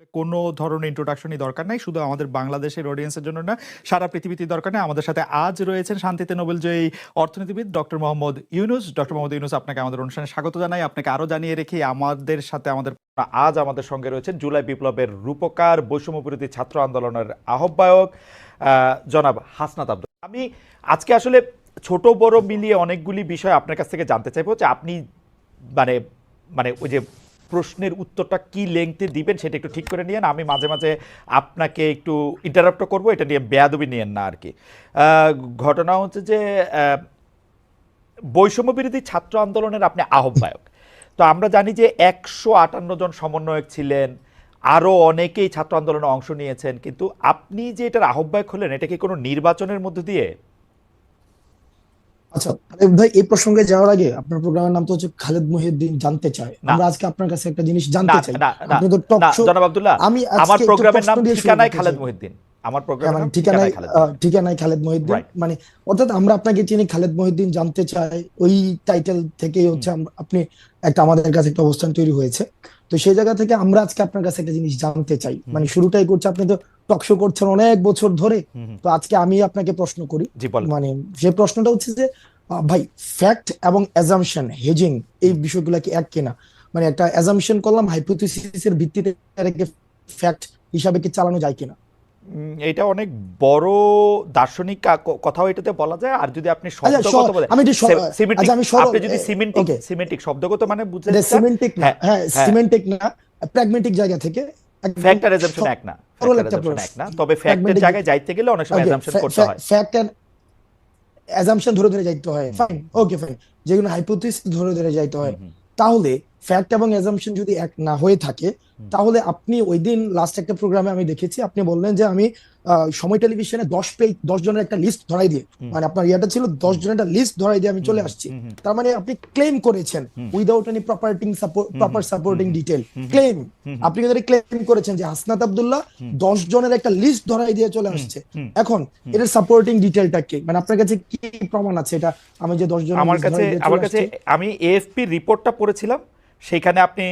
কোনো ধরনের ইন্ট্রোডাকশনই দরকার নাই, শুধু আমাদের বাংলাদেশের অডিয়েন্সের জন্য না, সারা পৃথিবীতে দরকার নেই। আমাদের সাথে আজ রয়েছেন শান্তিতে নোবেলজয়ী অর্থনীতিবিদ ডক্টর মোহাম্মদ ইউনুস। ডক্টর মোহাম্মদ ইউনুস, আপনাকে আমাদের অনুষ্ঠানে স্বাগত জানাই। আপনাকে আরও জানিয়ে রেখি আমাদের সাথে আজ আমাদের সঙ্গে রয়েছেন জুলাই বিপ্লবের রূপকার, বৈষম্য বিরোধী ছাত্র আন্দোলনের আহ্বায়ক জনাব হাসনাত আব্দুল। আমি আজকে আসলে ছোট বড় মিলিয়ে অনেকগুলি বিষয় আপনার কাছ থেকে জানতে চাইবো যে আপনি মানে মানে ওই যে প্রশ্নের উত্তরটা কি লেংথে দিবেন সেটা একটু ঠিক করে নিয়েন। আমি মাঝে মাঝে আপনাকে একটু ইন্টারাপ্ট করবো, এটা নিয়ে বেয়াদবি নিয়েন না আর কি। ঘটনা হচ্ছে যে বৈষম্য বিরোধী ছাত্র আন্দোলনের আপনি আহ্বায়ক। তো আমরা জানি যে 158 জন সমন্বয়ক ছিলেন, আরও অনেকেই ছাত্র আন্দোলনে অংশ নিয়েছেন, কিন্তু আপনি যে এটার আহ্বায়ক হলেন এটা কি কোনো নির্বাচনের মধ্য দিয়ে? আচ্ছা খালেদ ভাই, এই প্রসঙ্গে যাওয়ার আগে আপনার প্রোগ্রামের নাম তো হচ্ছে খালেদ মহিউদ্দিন জানতে চায়। না আমরা আজকে আপনার কাছে একটা জিনিস না জানতে চাই। না না আপনি তো টক না শো। জনাব আব্দুল্লাহ, আমি আমার আজকে একটু প্রোগ্রামের প্রশ্ন নাম দিয়ে শুরু ঠিকানায় করতে খালেদ চাই। মহিউদ্দিন। আমার হ্যাঁ, প্রোগ্রামের মানে নাম ঠিকানায় খালেদ মহিউদ্দিন। ঠিকানায় খালেদ মহিউদ্দিন, রাইট। মানে অর্থাৎ আমরা আপনাকে চিনি খালেদ মহিউদ্দিন জানতে চাই, ওই টাইটেল থেকেই হুম হচ্ছে আপনি একটা আমাদের কাছে একটা অবস্থান তৈরি হয়েছে। তো সেই জায়গা থেকে আমরা আজকে আপনার কাছে একটা জিনিস জানতে চাই, হুম মানে শুরুটাই করছে, আপনি তো টক শো করছেন অনেক বছর ধরে। হুম হুম। তো আজকে আমি আপনাকে প্রশ্ন করি, জি বলেন। মানে যে প্রশ্নটা হচ্ছে যে ভাই, ফ্যাক্ট এবং অ্যাজাম্পশন হেজিং এই হুম। বিষয়গুলো কি এক কিনা? মানে একটা অ্যাজাম্পশন করলাম, হাইপোথিসিসের ভিত্তিতে এটাকে ফ্যাক্ট হিসাবে কি চালানো যায় কিনা? এটা অনেক বড় দার্শনিক কথাও এটাতে বলা যায়। আর যদি আপনি আচ্ছা শব্দগত বলে আমি একটু সিমেন্টিক, আচ্ছা আমি সরল, আপনি যদি সিমেন্টিক ওকে, সিমেন্টিক শব্দগত মানে বুঝতে এটা চান। সিমেন্টিক না, হ্যাঁ হ্যাঁ হ্যাঁ। সিমেন্টিক না, প্র্যাগমেটিক জায়গা থেকে একদম ফ্যাক্ট আর অ্যাজাম্পশন এক না, সরল ফ্যাক্ট আর একটা অ্যাজাম্পশন এক প্রশ্ন, না, তবে ফ্যাক্টের প্র্যাগমেটিক। জায়গায় যাইতে গেলে অনেক সময় ওকে, অ্যাজাম্পশন করতে হয়। ফ্যাক্ট এন্ড অ্যাজাম্পশন ধরে ধরে যাইতে হয়, হুম ফাইন, ওকে ফাইন, যেগুলো হাইপোথিসিস ধরে ধরে যাইতে হুম হয়। হুম তাহলে ফ্যাক্ট এবং অ্যাজাম্পশন যদি এক না হয়ে থাকে, হুম তাহলে আপনি ওই দিন লাস্ট একটা প্রোগ্রামে আমি দেখেছি আপনি বললেন যে আমি সময় টেলিভিশনে 10 পেজ 10 জনের একটা লিস্ট ধরাই দিয়ে, হুম মানে আপনার ইয়াটা ছিল দশ হুম জনের একটা লিস্ট ধরাই দিয়ে আমি হুম চলে হুম আসছি। হুম হুম তার মানে আপনি ক্লেম করেছেন হুম উইদাউট এনি হুম প্রপার হুম হুম সাপোর্টিং হুম ডিটেল হুম হুম ক্লেম। হুম হুম আপনি কিন্তু ক্লেম করেছেন যে হাসনাত আব্দুল্লাহ হুম 10 জনের একটা লিস্ট ধরাই দিয়ে চলে হুম আসছে। হুম এখন হুম। এটার সাপোর্টিং ডিটেলটা কি, মানে আপনার কাছে কি প্রমাণ আছে এটা আমি যে 10 জনের আমার লিস্ট কাছে ধরাই দিয়ে আমার চলে কাছে আসছি? আমি এএফপি রিপোর্টটা পড়েছিলাম। সেখানে আপনি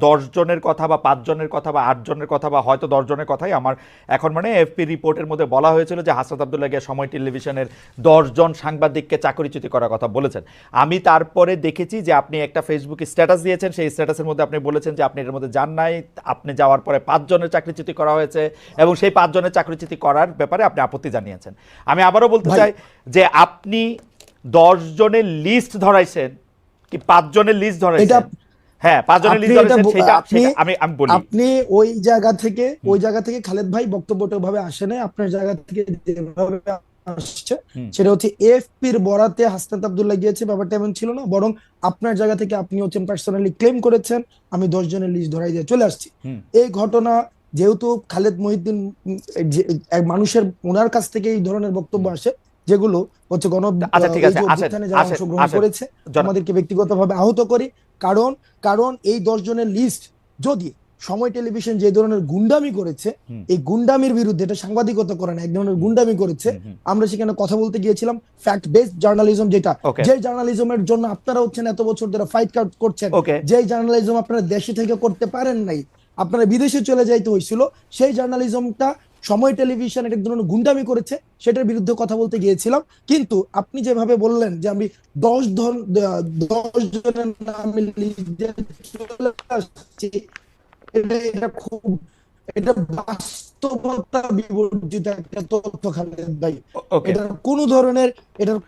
10 জনের কথা বা 5 জনের কথা বা 8 জনের কথা বা হয়তো 10 জনের কথাই আমার এখন মানে এএফপি রিপোর্টের মধ্যে বলা হয়েছিল যে হাসনাত আব্দুল্লাহ গিয়ে সময় টেলিভিশনের 10 জন সাংবাদিককে চাকরিচ্যুতি করার কথা বলেছেন। আমি তারপরে দেখেছি যে আপনি একটা ফেসবুকে স্ট্যাটাস দিয়েছেন, সেই স্ট্যাটাসের মধ্যে আপনি বলেছেন যে আপনি এর মধ্যে যান নাই, আপনি যাওয়ার পরে 5 জনের চাকরিচ্যুতি করা হয়েছে এবং সেই 5 জনের চাকরিচ্যুতি করার ব্যাপারে আপনি আপত্তি জানিয়েছেন। আমি আবারও বলতে ভাই চাই যে আপনি 10 জনের লিস্ট ধরাইছেন কি 5 জনের লিস্ট এটা ধরাইছেন? হ্যাঁ, 5 জনের আপনি লিস্ট এটা ধরেছেন, সেটা আপনি সেটা আমি আমি বলি। আপনি ওই জায়গা থেকে হুম খালেদ ভাই বক্তব্যটা ভাবে আসে নাই, আপনার জায়গা থেকে যেভাবে আসছে হুম সেটা হচ্ছে এএফপির বরাতে হাসনাত আব্দুল্লাহ গিয়েছে, ব্যাপারটা এমন ছিল না, বরং আপনার জায়গা থেকে আপনি হচ্ছেন পার্সোনালি ক্লেম করেছেন আমি 10 জনের লিস্ট ধরাই দিয়ে চলে আসছি। হুম। এই ঘটনা যেহেতু খালেদ মহিউদ্দিন এক মানুষের ওনার কাছ থেকে এই ধরনের বক্তব্য হুম। আসে, যেগুলো হচ্ছে আচ্ছা ঠিক এই আছে, যে আসেন অভ্যুত্থানে যারা আসেন অংশগ্রহণ আসেন। করেছে জন আমাদেরকে ব্যক্তিগতভাবে আহত করি। কারণ কারণ এই 10 জনের লিস্ট যদি সময় টেলিভিশন যে ধরনের গুন্ডামি করেছে, হুম এই গুন্ডামির বিরুদ্ধে, এটা সাংবাদিকতা করে না, এক ধরনের হুম গুন্ডামি করেছে, হুম হুম। আমরা সেখানে কথা বলতে গিয়েছিলাম ফ্যাক্ট বেসড জার্নালিজম, যেটা ওকে যে জার্নালিজমের জন্য আপনারা হচ্ছেন এত বছর ধরে ফাইট করছেন, ওকে। যে জার্নালিজম আপনারা দেশে থেকে করতে পারেন নাই, আপনারা বিদেশে চলে যাইতে হয়েছিল, সেই জার্নালিজমটা সময় টেলিভিশন এক ধরনের গুন্ডামি করেছে, সেটার বিরুদ্ধে কথা বলতে গিয়েছিলাম। কিন্তু আপনি যেভাবে বললেন যে আমি 10 জনের নামে লিস্ট দিয়ে চলে আসছি, এটা খুব, এটা বাস্তবতা বিবর্জিত একটা তথ্য খালেদ ভাই। ওকে। এটার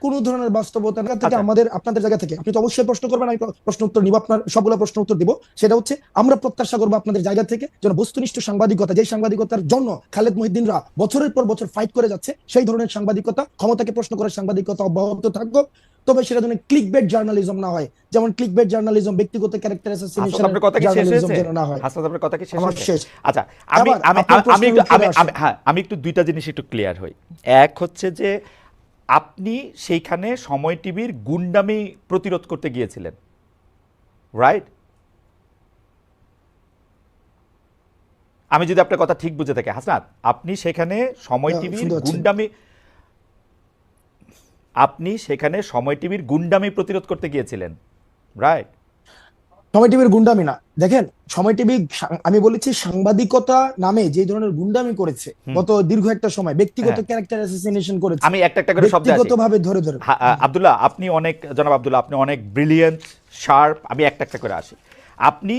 কোনো ধরনের বাস্তবতা না থেকে আচ্ছা আমাদের আপনাদের জায়গা থেকে আপনি তো অবশ্যই প্রশ্ন করবেন, আমি প্রশ্ন উত্তর নিব, আপনার সবগুলো প্রশ্ন উত্তর দিব। সেটা হচ্ছে আমরা প্রত্যাশা করবো আপনাদের জায়গা থেকে যেন বস্তুনিষ্ঠ সাংবাদিকতা, যে সাংবাদিকতার জন্য খালেদ মহিউদ্দিনরা বছরের পর বছর ফাইট করে যাচ্ছে, সেই ধরনের সাংবাদিকতা, ক্ষমতাকে প্রশ্ন করার সাংবাদিকতা অব্যাহত থাকুক। তবে সেটা যেন ক্লিকবেট জার্নালিজম না হয়, যেমন ক্লিকবেট জার্নালিজম, ব্যক্তিগত ক্যারেক্টার হাসনাত, অ্যাসাসিনেশনের আপনার কথা কি শেষ জার্নালিজম হয়েছে? যেন না হয়। হাসনাত, আপনার কথা কি শেষ আমার হয়েছে? শেষ। আচ্ছা, আমি আবার আমি আপনার আমি প্রশ্নের একটু ফিরে আসেন। হ্যাঁ, আমি একটু দুইটা জিনিস একটু ক্লিয়ার হই। এক হচ্ছে যে আপনি সেইখানে সময় টিভির গুন্ডামি প্রতিরোধ করতে গিয়েছিলেন, রাইট? আমি যদি আপনার কথা ঠিক বুঝে থাকি হাসনাত, আপনি সেখানে সময় টিভির শুনতে পাচ্ছেন? গুন্ডামি আপনি সেখানে সময় টিভির গুন্ডামি প্রতিরোধ করতে গিয়েছিলেন, রাইট? সময় টিভির গুন্ডামি না, দেখেন সময় টিভি আমি বলেছি সাংবাদিকতা নামে যে ধরনের গুন্ডামি করেছে গত দীর্ঘ একটা সময়, ব্যক্তিগত ক্যারেক্টার অ্যাসাসিনেশন করেছে, আমি একটা একটা করে শব্দ আসি। ব্যক্তিগতভাবে ধরে ধরে। আব্দুল্লাহ, আপনি অনেক, জনাব আব্দুল্লাহ, আপনি অনেক ব্রিলিয়েন্ট, শার্প। আমি একটা একটা করে আসি। আপনি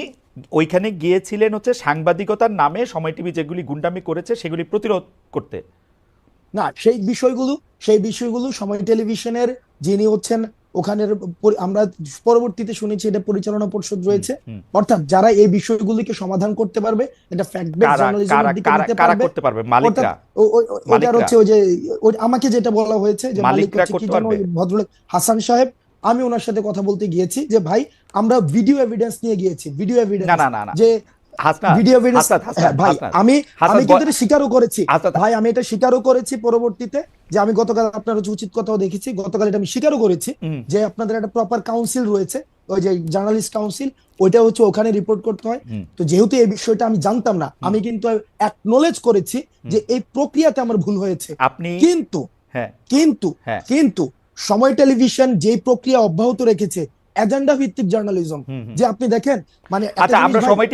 ওইখানে গিয়েছিলেন হচ্ছে সাংবাদিকতার নামে সময় টিভি যেগুলি গুন্ডামি করেছে সেগুলি প্রতিরোধ করতে। না, সেই বিষয়গুলো সময় টেলিভিশনের যিনি হচ্ছেন ওখানের আমরা পরবর্তীতে শুনেছি এটা পরিচালনা পরিষদ রয়েছে, অর্থাৎ যারা এই বিষয়গুলিকে সমাধান করতে পারবে, এটা ফ্যাক্ট বেস জার্নালিজমের দিকে নিতে কারা পারবে। করতে পারবে? মালিকরা? ওটার হচ্ছে ওই যে আমাকে যেটা বলা হয়েছে যে মালিক হচ্ছে কি জানো, ওই ভদ্রলোক হাসান সাহেব। আমি ওনার সাথে কথা বলতে গিয়েছি যে ভাই আমরা ভিডিও এভিডেন্স নিয়ে গিয়েছি, ভিডিও এভিডেন্স যে ভিডিও এভিডেন্স। ভাই আমি কিন্তু এটা স্বীকারও করেছি, ভাই আমি এটা স্বীকারও করেছি পরবর্তীতে যে আমি গতকাল আপনার হচ্ছে উচিত কথাও দেখেছি, গতকাল এটা আমি স্বীকারও করেছি যে আপনাদের একটা প্রপার কাউন্সিল রয়েছে, ওই যে জার্নালিস্ট কাউন্সিল, ওইটা হচ্ছে ওখানে রিপোর্ট করতে হয়। তো যেহেতু এই বিষয়টা আমি জানতাম না, আমি কিন্তু অ্যাকনোলেজ করেছি যে এই প্রক্রিয়াতে আমার ভুল হয়েছে। কিন্তু কিন্তু কিন্তু সময় টেলিভিশন যে প্রক্রিয়া অব্যাহত রেখেছে এজেন্ডা ভিত্তিক জার্নালিজম, যে আপনি দেখেন মানে আচ্ছা, আমরা সময়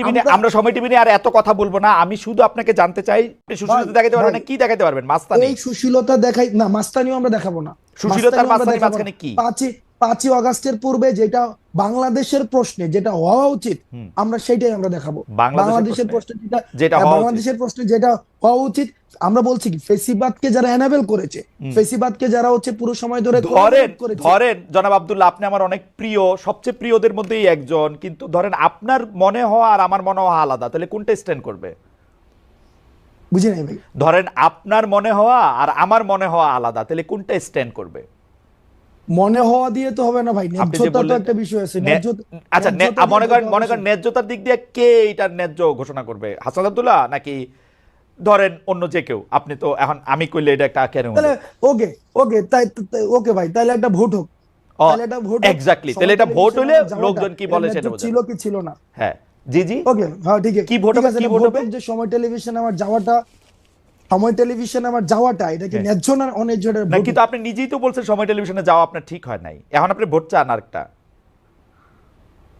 টিভি নিয়ে আর এত কথা বলবো না। আমি শুধু আপনাকে জানতে চাই, সুশীলতা দেখাতে পারবেন না? কি দেখাতে পারবেন? মাস্তানি? এই সুশীলতা দেখাই না, মাস্তানিও আমরা দেখাবো না। সুশীলতার মাস্তানি মাঝখানে কি? 5ই আগস্টের পূর্বে যেটা বাংলাদেশের প্রশ্নে যেটা হওয়া উচিত আমরা সেটাই আমরা দেখাবো। বাংলাদেশের প্রশ্নে যেটা হওয়া উচিত, আমরা বলছি কি ফেসিবাদকে যারা এনাবেল করেছে, ফেসিবাদকে যারা হচ্ছে পুরো সময় ধরে ধরেন জনাব আব্দুল্লাহ, আপনি আমার অনেক প্রিয়, সবচেয়ে প্রিয়দের মধ্যেই একজন, কিন্তু ধরেন আপনার মনে হওয়া আর আমার মনে হওয়া আলাদা, তাহলে কোনটা স্ট্যান্ড করবে? বুঝি নাই ভাই। ধরেন আপনার মনে হওয়া আর আমার মনে হওয়া আলাদা, তাহলে কোনটা স্ট্যান্ড করবে? মনে হওয়া দিয়ে তো হবে না ভাই, ন্যায্যতা তো একটা বিষয় আছে। আচ্ছা, মনে করেন ন্যায্যতার দিক দিয়ে কে এটার ন্যায্য ঘোষণা করবে? হাসান আব্দুল্লাহ নাকি ধরেন অন্য যে কেউ? আপনি তো এখন আমি কইলে এটা একটা কেন? ওকে তাই ওকে ভাই, তাহলে একটা ভোট হোক, তাহলে একটা ভোট। এক্স্যাক্টলি, তাহলে এটা ভোট হলে লোকজন কি বলে সেটা বোঝা ছিল কি ছিল না। হ্যাঁ জি জি, ওকে, হ্যাঁ ঠিক আছে। কি ভোট হবে? কি ভোট হবে? যে সময় টেলিভিশন আমার যাওয়াটা এটা কি ন্যায্য না অন্যায্য? কিন্তু আপনি নিজেই তো বলছেন সময় টেলিভিশনে যাওয়া আপনার ঠিক হয় নাই, এখন আপনি ভোট চান আরেকটা।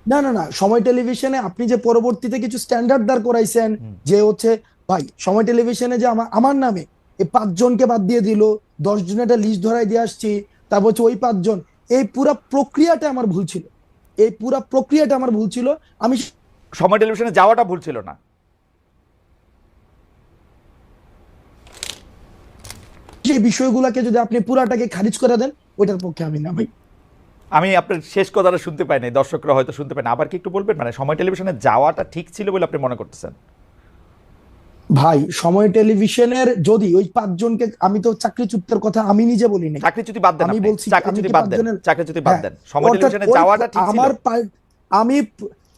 না, সময় টেলিভিশনে আপনি যে পরবর্তীতে কিছু স্ট্যান্ডার্ড দাঁড় করাইছেন, যে হচ্ছে ভাই সময় টেলিভিশনে যে আমার নামে এই 5 জনকে বাদ দিয়ে দিল, 10 জনের একটা লিস্ট ধরাই দিয়ে আসছি, তারপর হচ্ছে ওই 5 জন, এই পুরা প্রক্রিয়াটা আমার ভুল ছিল। আমি সময় টেলিভিশনে যাওয়াটা ভুল ছিল না? যে বিষয়গুলোকে যদি আপনি পুরাটাকে খারিজ করে দেন, ওইটার পক্ষে আমি না ভাই। আমি আপনার শেষ কথাটা শুনতে পাই নাই, দর্শকরা হয়তো শুনতে পায় না, আবার কি একটু বলবেন? মানে সময় টেলিভিশনে যাওয়াটা ঠিক ছিল বলে আপনি মনে করতেছেন? ভাই সময় টেলিভিশনের যদি ওই 5 জনকে, আমি তো চাকরিচ্যুতের কথা আমি নিজে বলি নাই, চাকরিচ্যুতি বাদ দেন, আমি বলছি চাকরিচ্যুতি বাদ দেন, সময় টেলিভিশনে যাওয়াটা ঠিক ছিল। আমি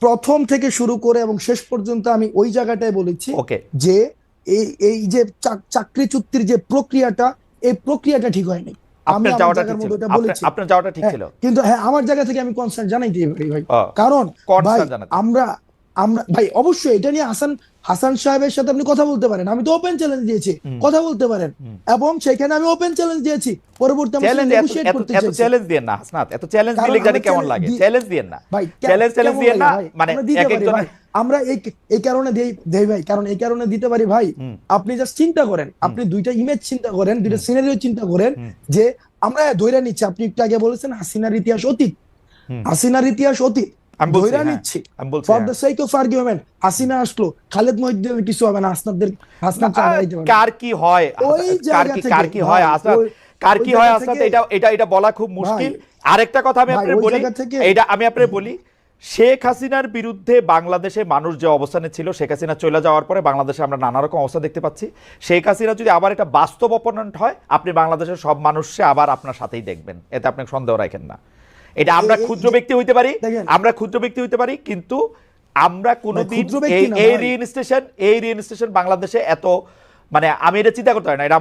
প্রথম থেকে শুরু করে এবং শেষ পর্যন্ত আমি ওই জায়গাটায় বলেছি যে এই যে চাকরিচ্যুতির যে প্রক্রিয়াটা, এই প্রক্রিয়াটা ঠিক হয়নি। আপনার যাওয়াটা ঠিক ছিল, কিন্তু হ্যাঁ আমার জায়গা থেকে আমি কনসার্ন জানাইতে ভাই, কারণ আমরা ভাই অবশ্যই এটা নিয়ে হাসান সাহেবের সাথে আপনি কথা বলতে পারেন, আমি তো ওপেন চ্যালেঞ্জ দিয়েছি, কথা বলতে পারেন, এবং সেখানে আমি ওপেন চ্যালেঞ্জ দিয়েছি। পরবর্তী চ্যালেঞ্জ দেন না হাসনাত, এত চ্যালেঞ্জ দিলে জানি কেমন লাগে। চ্যালেঞ্জ দেন না ভাই, চ্যালেঞ্জ দেন না, মানে আমরা এই কারণে দেই ভাই, কারণ এই কারণে দিতে পারি ভাই, আপনি জাস্ট চিন্তা করেন, আপনি দুইটা ইমেজ চিন্তা করেন, দুইটা সিনারিও চিন্তা করেন, যে আমরা ধইরা নিচ্ছি, আপনি একটু আগে বলেছেন হাসিনার ইতিহাস অতীত, ধইরা নিচ্ছি for the sake of argument. Hasina আসলো, খালেদ মহিউদ্দিনের কিছু হবে না, হাসনাত কার কি হয়, এটা বলা খুব মুশকিল। আরেকটা কথা আমি আপনাকে বলি, শেখ হাসিনার বিরুদ্ধে বাংলাদেশে মানুষ যে অবস্থানে ছিল, শেখ হাসিনা চলে যাওয়ার পরে বাংলাদেশে আমরা নানা রকম অবস্থা দেখতে পাচ্ছি। শেখ হাসিনা যদি আবার একটা বাস্তব অপোনেন্ট হয়, আপনি বাংলাদেশের সব মানুষকে আবার আপনার সাথেই দেখবেন, এতে আপনি সন্দেহ রাখেন না। এটা আমরা ক্ষুদ্র ব্যক্তি হইতে পারি, কিন্তু আমরা কোনোদিন এই রিইনস্টেশন বাংলাদেশে এত, মানে আমি এটা চিন্তা করতে পারি না, এটা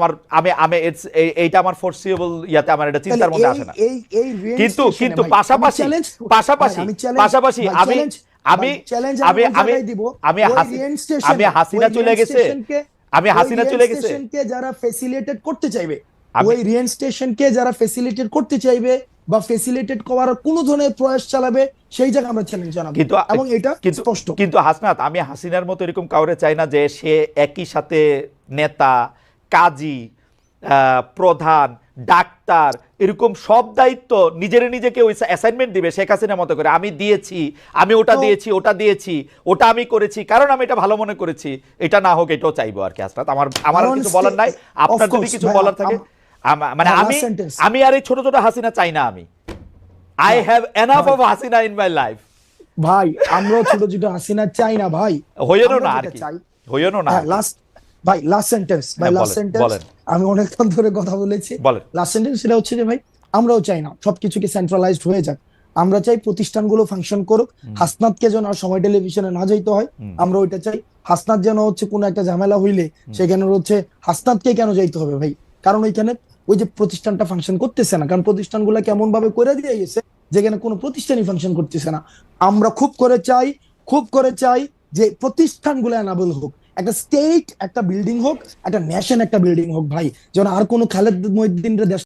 এইটা আমার ফোরসিয়েবল ইয়াতে আমার এটা চিন্তার মধ্যে আসে না। কিন্তু পাশাপাশি আমি হাসিনা চলে গেছে, যারা ফ্যাসিলিটেট করতে চাইবে, ওই রিইনস্টেশনকে যারা ফ্যাসিলিটেট করতে চাইবে, বা ফেসিলিটেট করার কোনো ধরনের প্রয়াস চালাবে, সেই জায়গায় আমরা চ্যালেঞ্জ জানাবো কিন্তু এবং এটা কিন্তু স্পষ্ট। কিন্তু হাসনাত, আমি হাসিনার মতো এরকম কাউরে চাই না যে সে একই সাথে নেতা, কাজী, প্রধান, ডাক্তার, এরকম সব দায়িত্ব নিজেকে ওই অ্যাসাইনমেন্ট দিবে শেখ হাসিনার মতো করে। আমি দিয়েছি, আমি ওটা দিয়েছি, ওটা দিয়েছি, ওটা আমি করেছি কারণ আমি এটা ভালো মনে করেছি, এটা না হোক, এটাও চাইবো আর কি। হাসনাত, আমার আর কিছু বলার নাই। আপনার যদি কিছু বলার থাকে, মানে আমি আর এই ছোট ছোট হাসিনা চাই না। আমি I have enough of Hasina in my life. ভাই আমরাও ছোট ছোট হাসিনা চাই না ভাই, হইও না আমরা আর যেটা কি, চাই। হইও না আর কি। লাস্ট ভাই, লাস্ট সেন্টেন্স ভাই, হ্যাঁ, লাস্ট বলেন, সেন্টেন্স। বলেন। আমি অনেকক্ষণ ধরে কথা বলেছি, বলেন। লাস্ট সেন্টেন্স সেটা হচ্ছে যে ভাই আমরাও চাই না সবকিছুকে সেন্ট্রালাইজড হয়ে যাক। আমরা চাই প্রতিষ্ঠানগুলো ফাংশন করুক, হাসনাতকে যেন আর সময় টেলিভিশনে না যাইতে হয়, আমরা ওইটা চাই। হাসনাত যেন হচ্ছে কোনো একটা ঝামেলা হইলে সেখানে হচ্ছে হাসনাতকে কেন যাইতে হবে ভাই, কারণ ওইখানে ওই যে প্রতিষ্ঠানটা ফাংশন করতেছে না, কারণ প্রতিষ্ঠানগুলো কেমন ভাবে করে দিয়ে গেছে যেখানে কোনো প্রতিষ্ঠানই ফাংশন করতেছে না। আমরা খুব করে চাই যে প্রতিষ্ঠানগুলো এনাবল হোক, একটা স্টেট একটা বিল্ডিং হোক, একটা ন্যাশন একটা বিল্ডিং হোক ভাই, যেন আর কোনো খালেদ মহিউদ্দিন দেশ